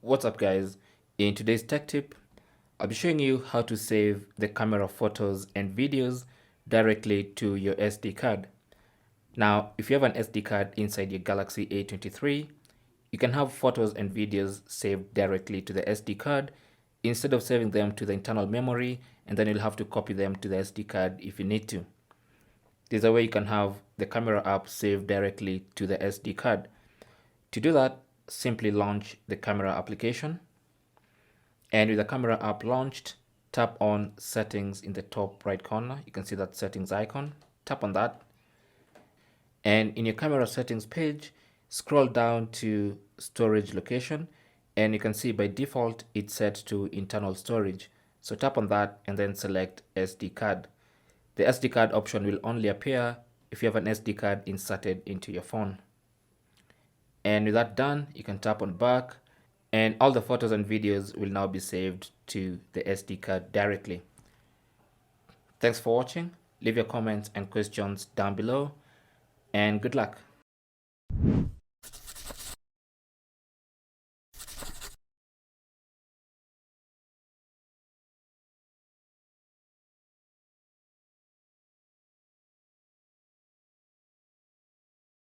What's up guys? In today's tech tip, I'll be showing you how to save the camera photos and videos directly to your SD card. Now, if you have an SD card inside your Galaxy A23, you can have photos and videos saved directly to the SD card instead of saving them to the internal memory, and then you'll have to copy them to the SD card if you need to. There's a way you can have the camera app saved directly to the SD card. To do that, simply launch the camera application. And with the camera app launched, tap on settings in the top right corner. You can see that settings icon. Tap on that. And in your camera settings page, scroll down to storage location. And you can see by default, it's set to internal storage. So tap on that and then select SD card. The SD card option will only appear if you have an SD card inserted into your phone. And with that done, you can tap on back and all the photos and videos will now be saved to the SD card directly. Thanks for watching. Leave your comments and questions down below and good luck.